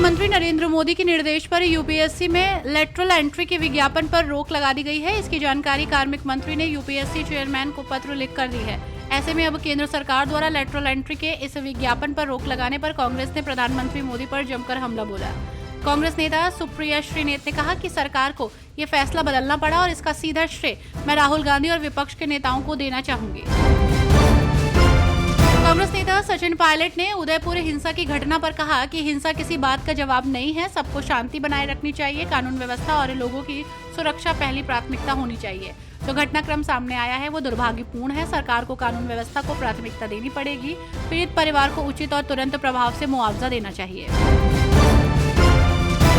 प्रधानमंत्री नरेंद्र मोदी के निर्देश पर यूपीएससी में लेटरल एंट्री के विज्ञापन पर रोक लगा दी गई है। इसकी जानकारी कार्मिक मंत्री ने यूपीएससी चेयरमैन को पत्र लिखकर दी है। ऐसे में अब केंद्र सरकार द्वारा लेटरल एंट्री के इस विज्ञापन पर रोक लगाने पर कांग्रेस ने प्रधानमंत्री मोदी पर जमकर हमला बोला। कांग्रेस नेता सुप्रिया श्रीनेत ने कहा कि सरकार को ये फैसला बदलना पड़ा और इसका सीधा श्रेय मैं राहुल गांधी और विपक्ष के नेताओं को देना चाहूंगी। कांग्रेस नेता सचिन पायलट ने उदयपुर हिंसा की घटना पर कहा कि हिंसा किसी बात का जवाब नहीं है। सबको शांति बनाए रखनी चाहिए। कानून व्यवस्था और लोगों की सुरक्षा पहली प्राथमिकता होनी चाहिए। जो घटनाक्रम सामने आया है वो दुर्भाग्यपूर्ण है। सरकार को कानून व्यवस्था को प्राथमिकता देनी पड़ेगी। पीड़ित परिवार को उचित और तुरंत प्रभाव से मुआवजा देना चाहिए।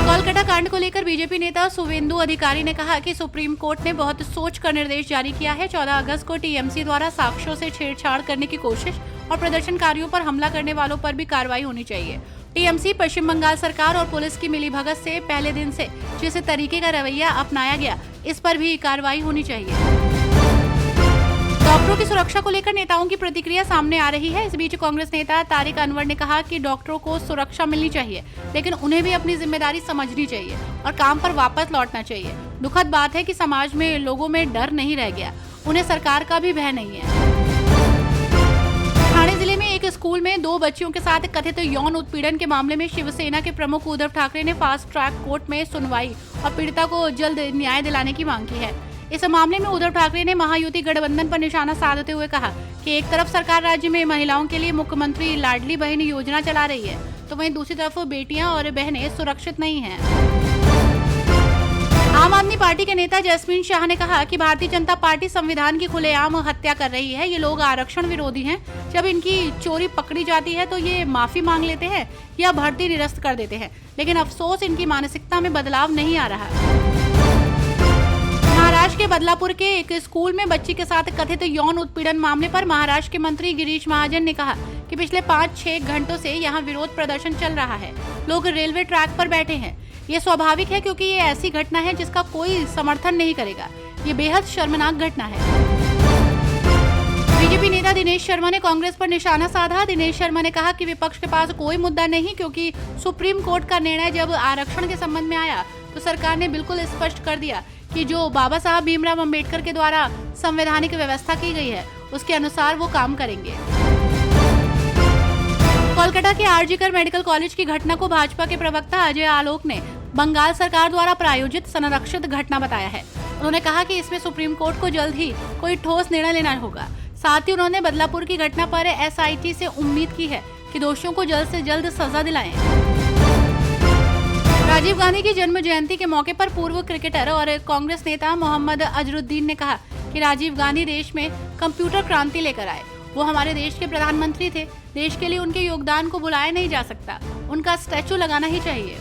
कोलकाता कांड को लेकर बीजेपी नेता शुवेंदु अधिकारी ने कहा कि सुप्रीम कोर्ट ने बहुत सोच कर निर्देश जारी किया है। 14 अगस्त को टीएमसी द्वारा साक्ष्यों से छेड़छाड़ करने की कोशिश और प्रदर्शनकारियों पर हमला करने वालों पर भी कार्रवाई होनी चाहिए। टीएमसी, पश्चिम बंगाल सरकार और पुलिस की मिलीभगत से पहले दिन से जिस तरीके का रवैया अपनाया गया, इस पर भी कार्रवाई होनी चाहिए। डॉक्टरों की सुरक्षा को लेकर नेताओं की प्रतिक्रिया सामने आ रही है। इस बीच कांग्रेस नेता तारिक अनवर ने कहा कि डॉक्टरों को सुरक्षा मिलनी चाहिए, लेकिन उन्हें भी अपनी जिम्मेदारी समझनी चाहिए और काम पर वापस लौटना चाहिए। दुखद बात है कि समाज में लोगों में डर नहीं रह गया, उन्हें सरकार का भी भय नहीं है। ठाणे जिले में एक स्कूल में 2 बच्चियों के साथ कथित यौन उत्पीड़न के मामले में शिवसेना के प्रमुख उद्धव ठाकरे ने फास्ट ट्रैक कोर्ट में सुनवाई और पीड़िता को जल्द न्याय दिलाने की मांग की है। इस मामले में उद्धव ठाकरे ने महायुति गठबंधन पर निशाना साधते हुए कहा कि एक तरफ सरकार राज्य में महिलाओं के लिए मुख्यमंत्री लाडली बहन योजना चला रही है, तो वहीं दूसरी तरफ बेटियां और बहनें सुरक्षित नहीं हैं। आम आदमी पार्टी के नेता जैस्मीन शाह ने कहा कि भारतीय जनता पार्टी संविधान की खुलेआम हत्या कर रही है। ये लोग आरक्षण विरोधी हैं। जब इनकी चोरी पकड़ी जाती है तो ये माफी मांग लेते हैं या भर्ती निरस्त कर देते हैं, लेकिन अफसोस इनकी मानसिकता में बदलाव नहीं आ रहा। महाराष्ट्र के बदलापुर के एक स्कूल में बच्ची के साथ कथित यौन उत्पीड़न मामले पर महाराष्ट्र के मंत्री गिरीश महाजन ने कहा कि पिछले 5-6 घंटों से यहाँ विरोध प्रदर्शन चल रहा है। लोग रेलवे ट्रैक पर बैठे हैं। ये स्वाभाविक है क्योंकि ये ऐसी घटना है जिसका कोई समर्थन नहीं करेगा। ये बेहद शर्मनाक घटना है। बीजेपी नेता दिनेश शर्मा ने कांग्रेस पर निशाना साधा। दिनेश शर्मा ने कहा कि विपक्ष के पास कोई मुद्दा नहीं, क्योंकि सुप्रीम कोर्ट का निर्णय जब आरक्षण के संबंध में आया तो सरकार ने बिल्कुल स्पष्ट कर दिया कि जो बाबा साहब भीमराव अंबेडकर के द्वारा संवैधानिक व्यवस्था की गई है उसके अनुसार वो काम करेंगे। कोलकाता के आरजीकर मेडिकल कॉलेज की घटना को भाजपा के प्रवक्ता अजय आलोक ने बंगाल सरकार द्वारा प्रायोजित संरक्षित घटना बताया है। उन्होंने कहा कि इसमें सुप्रीम कोर्ट को जल्द ही कोई ठोस निर्णय लेना होगा। साथ ही उन्होंने बदलापुर की घटना पर एसआईटी से उम्मीद की है कि दोषियों को जल्द से जल्द सजा दिलाएं। राजीव गांधी की जन्म जयंती के मौके पर पूर्व क्रिकेटर और कांग्रेस नेता मोहम्मद अजरुद्दीन ने कहा कि राजीव गांधी देश में कंप्यूटर क्रांति लेकर आए। वो हमारे देश के प्रधानमंत्री थे। देश के लिए उनके योगदान को भुलाया नहीं जा सकता। उनका स्टैचू लगाना ही चाहिए।